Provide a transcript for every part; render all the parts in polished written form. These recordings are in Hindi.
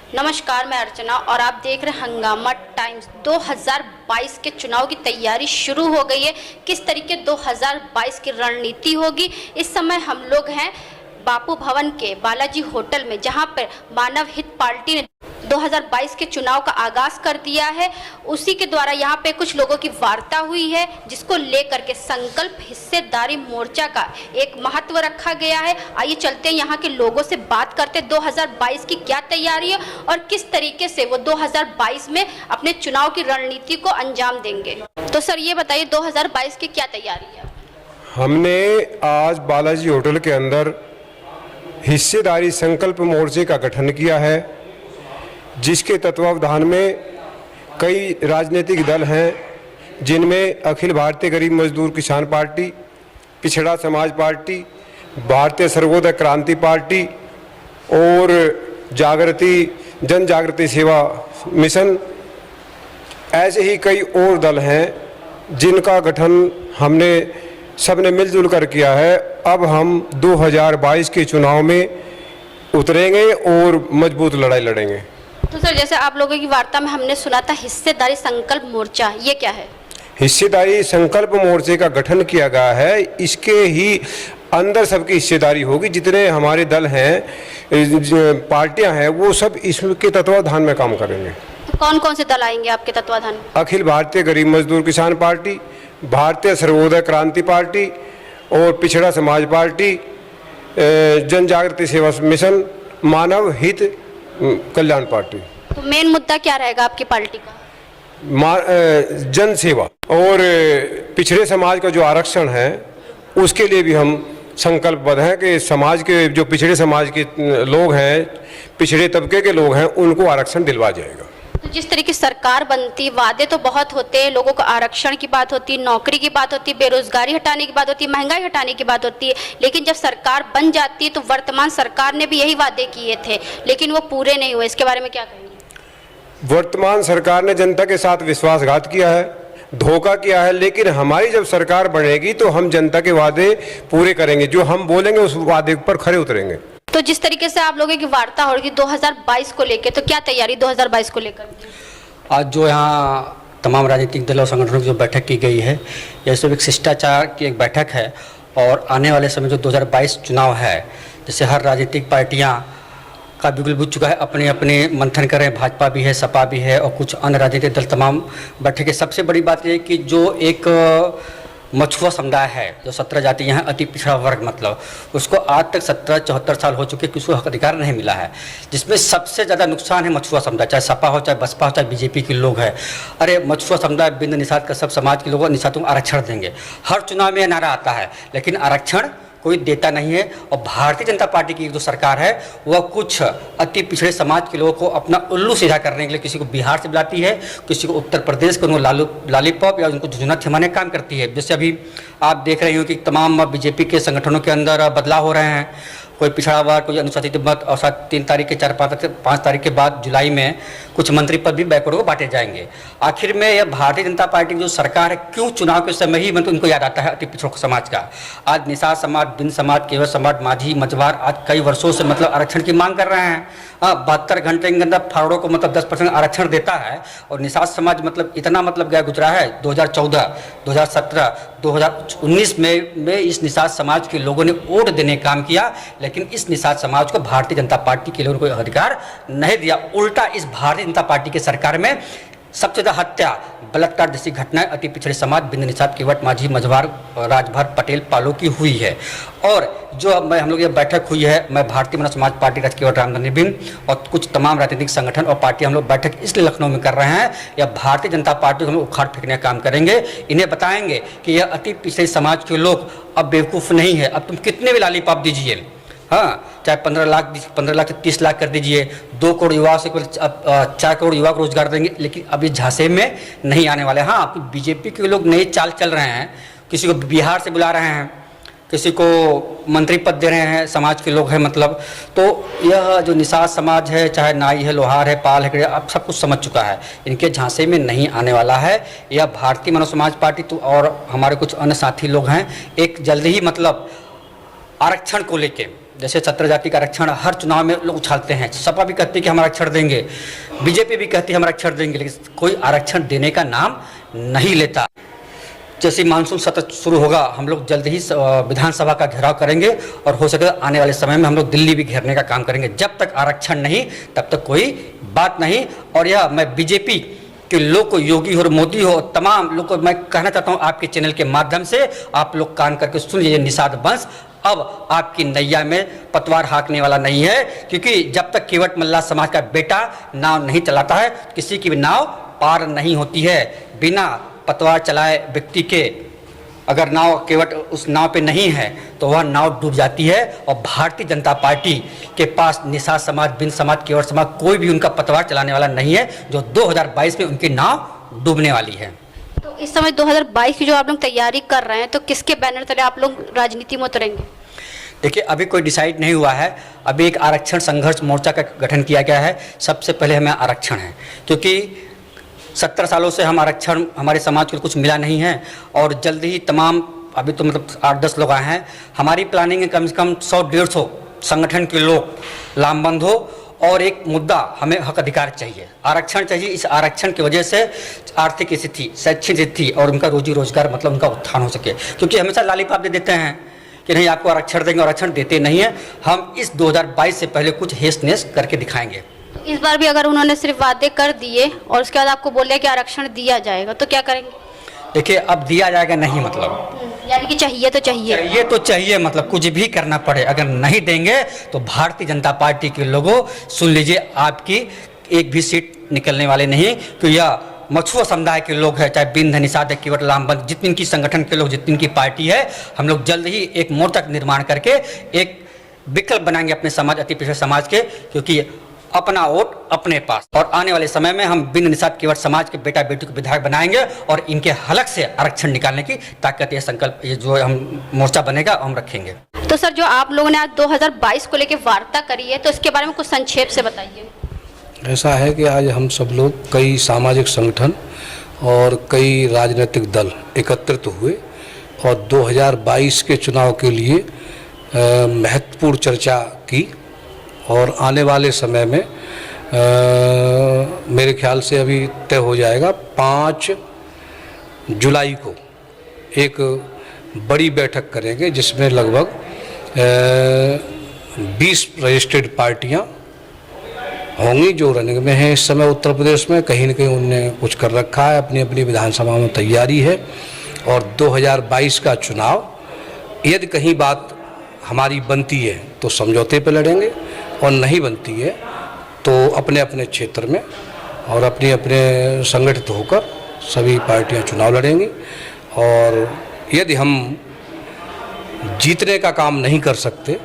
नमस्कार, मैं अर्चना और आप देख रहे हैं हंगामा टाइम्स। 2022 के चुनाव की तैयारी शुरू हो गई है। किस तरीके 2022 की रणनीति होगी, इस समय हम लोग हैं बापू भवन के बालाजी होटल में, जहां पर मानव हित पार्टी ने 2022 के चुनाव का आगाज कर दिया है। उसी के द्वारा यहां पे कुछ लोगों की वार्ता हुई है, जिसको लेकर के संकल्प हिस्सेदारी मोर्चा का एक महत्व रखा गया है। आइए चलते हैं यहां के लोगों से बात करते हैं 2022 की क्या तैयारी है और किस तरीके से वो 2022 में अपने चुनाव की रणनीति को अंजाम देंगे। तो सर ये बताइए 2022 की क्या तैयारी है? हमने आज बालाजी होटल के अंदर हिस्सेदारी संकल्प मोर्चे का गठन किया है, जिसके तत्वावधान में कई राजनीतिक दल हैं, जिनमें अखिल भारतीय गरीब मजदूर किसान पार्टी, पिछड़ा समाज पार्टी, भारतीय सर्वोदय क्रांति पार्टी और जन जागृति सेवा मिशन, ऐसे ही कई और दल हैं जिनका गठन हमने सबने मिलजुल कर किया है। अब हम 2022 के चुनाव में उतरेंगे और मजबूत लड़ाई लड़ेंगे। तो सर जैसे आप लोगों की वार्ता में हमने सुना था हिस्सेदारी संकल्प मोर्चा, ये क्या है? हिस्सेदारी संकल्प मोर्चे का गठन किया गया है, इसके ही अंदर सबकी हिस्सेदारी होगी। जितने हमारे दल हैं, पार्टियां हैं, वो सब इसके तत्वावधान में काम करेंगे। तो कौन कौन से दल आएंगे आपके तत्वाधान में? अखिल भारतीय गरीब मजदूर किसान पार्टी, भारतीय सर्वोदय क्रांति पार्टी और पिछड़ा समाज पार्टी, जन जागृति सेवा मिशन, मानव हित कल्याण पार्टी। तो मेन मुद्दा क्या रहेगा आपकी पार्टी का? जन सेवा और पिछड़े समाज का जो आरक्षण है, उसके लिए भी हम संकल्पबद्ध हैं कि समाज के जो पिछड़े समाज के लोग हैं, पिछड़े तबके के लोग हैं, उनको आरक्षण दिलवा जाएगा। तो जिस तरीके सरकार बनती, वादे तो बहुत होते हैं, लोगों को आरक्षण की बात होती है, नौकरी की बात होती है, बेरोजगारी हटाने की बात होती है, महंगाई हटाने की बात होती है, लेकिन जब सरकार बन जाती है तो वर्तमान सरकार ने भी यही वादे किए थे, लेकिन वो पूरे नहीं हुए। इसके बारे में क्या कहेंगे? वर्तमान सरकार ने जनता के साथ विश्वासघात किया है, धोखा किया है, लेकिन हमारी जब सरकार बनेगी तो हम जनता के वादे पूरे करेंगे। जो हम बोलेंगे उस वादे पर खरे उतरेंगे। तो जिस तरीके से आप लोगों की वार्ता होगी 2022 को लेकर, तो क्या तैयारी 2022 को लेकर? आज जो यहाँ तमाम राजनीतिक दलों और संगठनों की जो बैठक की गई है, यह सब एक शिष्टाचार की एक बैठक है। और आने वाले समय जो 2022 चुनाव है, जैसे हर राजनीतिक पार्टियाँ का बिगुल बुझ चुका है, अपने अपने मंथन करें, भाजपा भी है, सपा भी है और कुछ अन्य राजनीतिक दल तमाम बैठक है। सबसे बड़ी बात यह है कि जो एक मछुआ समुदाय है, जो 17 जाति यहाँ अति पिछड़ा वर्ग, मतलब उसको आज तक 74 साल हो चुके कि उसको हक अधिकार नहीं मिला है, जिसमें सबसे ज़्यादा नुकसान है मछुआ समुदाय, चाहे सपा हो, चाहे बसपा हो, चाहे बीजेपी के लोग हैं। अरे मछुआ समुदाय बिंद निषाद का सब समाज के लोगों निषादों को आरक्षण देंगे। हर चुनाव में यह नारा आता है, लेकिन आरक्षण कोई देता नहीं है। और भारतीय जनता पार्टी की जो सरकार है, वह कुछ अति पिछड़े समाज के लोगों को अपना उल्लू सीधा करने के लिए किसी को बिहार से बुलाती है, किसी को उत्तर प्रदेश को उनको लॉलीपॉप या उनको झुझुना थमाने काम करती है। जैसे अभी आप देख रहे हो कि तमाम बीजेपी के संगठनों के अंदर बदलाव हो रहे हैं, कोई पिछड़ा वर्ग, कोई अनुसूचित मत, और 3 तारीख के 5 तारीख के बाद जुलाई में कुछ मंत्री पद भी बैकवर्ड को बांटे जाएंगे। आखिर में यह भारतीय जनता पार्टी की जो सरकार है, क्यों चुनाव के समय ही मतलब उनको याद आता है अति पिछड़ा समाज का? आज निषाद समाज, बिंद समाज, केवल समाज, माझी, मझवार आज कई वर्षों से मतलब आरक्षण की मांग कर रहे हैं। 72 घंटे के अंदर फाड़ों को मतलब 10% आरक्षण देता है। और निषाद समाज मतलब इतना मतलब गया गुजरा है, 2014, 2017, 2019 में इस निषाद समाज के लोगों ने वोट देने का काम किया, लेकिन इस निषाद समाज को भारतीय जनता पार्टी के लोगों को अधिकार नहीं दिया। उल्टा इस भारतीय जनता पार्टी की सरकार में सबसे ज़्यादा हत्या, बलात्कार जैसी घटनाएं अति पिछड़े समाज, बिंद निषाद, केवट, माझी, मझवार, राजभर, पटेल, पालों की हुई है। और जो हम लोग ये बैठक हुई है, मैं भारतीय मनोज समाज पार्टी राजकेवट रामधनी बिन और कुछ तमाम राजनीतिक संगठन और पार्टी हम लोग बैठक इसलिए लखनऊ में कर रहे हैं, या भारतीय जनता पार्टी को हम लोग उखाड़ फेंकने का काम करेंगे। इन्हें बताएंगे कि यह अति पिछड़े समाज के लोग अब बेवकूफ़ नहीं है। अब तुम कितने भी लॉलीपॉप दीजिए, हाँ, चाहे 15 लाख से 30 लाख कर दीजिए, 2 करोड़ युवा से 4 करोड़ युवा को रोजगार देंगे, लेकिन अभी झांसे में नहीं आने वाले। हाँ, आपकी बीजेपी के लोग नए चाल चल रहे हैं, किसी को बिहार से बुला रहे हैं, किसी को मंत्री पद दे रहे हैं, समाज के लोग हैं मतलब। तो यह जो निषाद समाज है, चाहे नाई है, लोहार है, पाल है, अब सब कुछ समझ चुका है, इनके झांसे में नहीं आने वाला है। यह भारतीय मनोज समाज पार्टी तो और हमारे कुछ अन्य साथी लोग हैं, एक जल्दी ही मतलब आरक्षण को लेके जैसे 17 जाति का आरक्षण हर चुनाव में लोग उछालते हैं, सपा भी कहती है कि हम आरक्षण देंगे, बीजेपी भी कहती है हम आरक्षण देंगे, लेकिन कोई आरक्षण देने का नाम नहीं लेता। जैसे मानसून सत्र शुरू होगा, हम लोग जल्द ही विधानसभा का घेराव करेंगे और हो सके आने वाले समय में हम लोग दिल्ली भी घेरने का काम करेंगे। जब तक आरक्षण नहीं तब तक कोई बात नहीं। और यह मैं बीजेपी के लोग को, योगी हो, मोदी हो, तमाम लोग को मैं कहना चाहता हूँ, आपके चैनल के माध्यम से आप लोग कान करके सुन लीजिए, निषाद वंश अब आपकी नैया में पतवार हाँकने वाला नहीं है, क्योंकि जब तक केवट मल्ला समाज का बेटा नाव नहीं चलाता है, किसी की भी नाव पार नहीं होती है। बिना पतवार चलाए व्यक्ति के अगर नाव केवट उस नाव पे नहीं है तो वह नाव डूब जाती है। और भारतीय जनता पार्टी के पास निषाद समाज, बिन समाज, केवट समाज कोई भी उनका पतवार चलाने वाला नहीं है, जो 2022 में उनकी नाव डूबने वाली है। तो इस समय 2022 की जो आप लोग तैयारी कर रहे हैं, तो किसके बैनर तले आप लोग राजनीति में उतरेंगे? देखिए, अभी कोई डिसाइड नहीं हुआ है। अभी एक आरक्षण संघर्ष मोर्चा का गठन किया गया है। सबसे पहले हमें आरक्षण है, क्योंकि 70 सालों से हम आरक्षण, हमारे समाज को कुछ मिला नहीं है। और जल्द ही तमाम, अभी तो मतलब 8-10 लोग आए हैं, हमारी प्लानिंग है कम से कम 100-150 संगठन के लोग लामबंद हो। और एक मुद्दा, हमें हक अधिकार चाहिए, आरक्षण चाहिए। इस आरक्षण की वजह से आर्थिक स्थिति, शैक्षणिक स्थिति और उनका रोजी रोजगार, मतलब उनका उत्थान हो सके। क्योंकि हमेशा लालीपाप दे देते हैं कि नहीं आपको आरक्षण देंगे, आरक्षण देते नहीं है। हम इस 2022 से पहले कुछ हेस नेस करके दिखाएंगे। इस बार भी अगर उन्होंने सिर्फ वादे कर दिए और उसके बाद आपको बोल दिया कि आरक्षण दिया जाएगा, तो क्या करेंगे? देखिए, अब दिया जाएगा नहीं मतलब, यानी कि चाहिए तो चाहिए, चाहिए तो चाहिए, मतलब कुछ भी करना पड़े। अगर नहीं देंगे तो भारतीय जनता पार्टी के लोगों सुन लीजिए, आपकी एक भी सीट निकलने वाले नहीं। तो यह मछुआ समुदाय के लोग हैं, चाहे बिंद, निषाद, केवट, लामबंद, जितनी इनकी संगठन के लोग, जितनी इनकी पार्टी है, हम लोग जल्द ही एक मोर्चा का निर्माण करके एक विकल्प बनाएंगे अपने समाज, अति पिछड़े समाज के, क्योंकि अपना वोट अपने पास। और आने वाले समय में हम बिन निषाद केवट समाज के बेटा बेटी को विधायक बनाएंगे और इनके हलक से आरक्षण निकालने की ताकत, ये संकल्प, ये जो हम मोर्चा बनेगा हम रखेंगे। तो सर, जो आप लोगों ने आज 2022 को लेकर वार्ता करी है, तो इसके बारे में कुछ संक्षेप से बताइए। ऐसा है कि आज हम सब लोग, कई सामाजिक संगठन और कई राजनीतिक दल एकत्रित हुए और 2022 के चुनाव के लिए महत्वपूर्ण चर्चा की। और आने वाले समय में मेरे ख्याल से अभी तय हो जाएगा, 5 जुलाई को एक बड़ी बैठक करेंगे, जिसमें लगभग 20 रजिस्टर्ड पार्टियां होंगी जो रनिंग में हैं इस समय उत्तर प्रदेश में। कहीं न कहीं उनने कुछ कर रखा है, अपनी अपनी विधानसभा में तैयारी है। और 2022 का चुनाव यदि कहीं बात हमारी बनती है तो समझौते पर लड़ेंगे, और नहीं बनती है तो अपने अपने क्षेत्र में और अपने अपने संगठित होकर सभी पार्टियां चुनाव लड़ेंगी। और यदि हम जीतने का काम नहीं कर सकते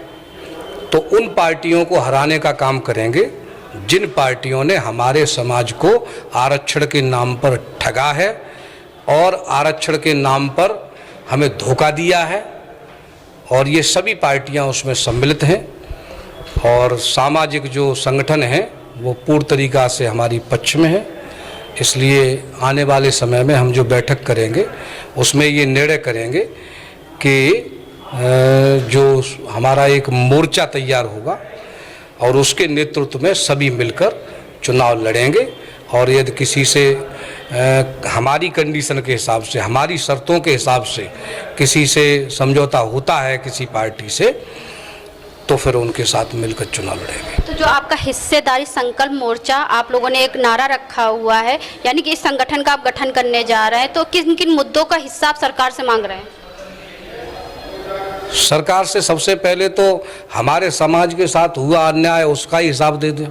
तो उन पार्टियों को हराने का काम करेंगे जिन पार्टियों ने हमारे समाज को आरक्षण के नाम पर ठगा है और आरक्षण के नाम पर हमें धोखा दिया है। और ये सभी पार्टियां उसमें सम्मिलित हैं। और सामाजिक जो संगठन हैं वो पूर्ण तरीक़ा से हमारी पक्ष में है। इसलिए आने वाले समय में हम जो बैठक करेंगे उसमें ये निर्णय करेंगे कि जो हमारा एक मोर्चा तैयार होगा और उसके नेतृत्व में सभी मिलकर चुनाव लड़ेंगे। और यदि किसी से हमारी कंडीशन के हिसाब से, हमारी शर्तों के हिसाब से किसी से समझौता होता है किसी पार्टी से, तो फिर उनके साथ मिलकर चुनाव लड़ेंगे। तो जो आपका हिस्सेदारी संकल्प मोर्चा, आप लोगों ने एक नारा रखा हुआ है, यानी कि इस संगठन का आप गठन करने जा रहे हैं, तो किन किन मुद्दों का हिस्सा आप सरकार से मांग रहे हैं? सरकार से सबसे पहले तो हमारे समाज के साथ हुआ अन्याय उसका ही हिसाब दे दें।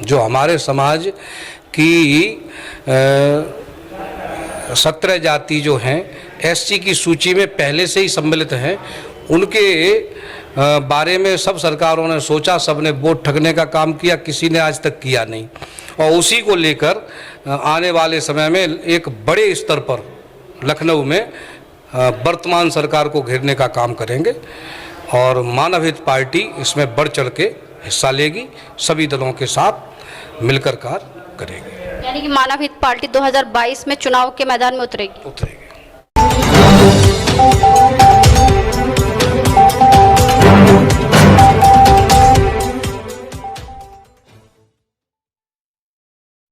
जो हमारे समाज की 17 जाति जो हैं एससी की सूची में पहले से ही सम्मिलित हैं, उनके बारे में सब सरकारों ने सोचा, सब ने वोट ठगने का काम किया, किसी ने आज तक किया नहीं। और उसी को लेकर आने वाले समय में एक बड़े स्तर पर लखनऊ में वर्तमान सरकार को घेरने का काम करेंगे। और मानव हित पार्टी इसमें बढ़ चढ़ के हिस्सा लेगी, सभी दलों के साथ मिलकर कार्य करेगी। यानी कि मानव हित पार्टी 2022 में चुनाव के मैदान में उतरेगी।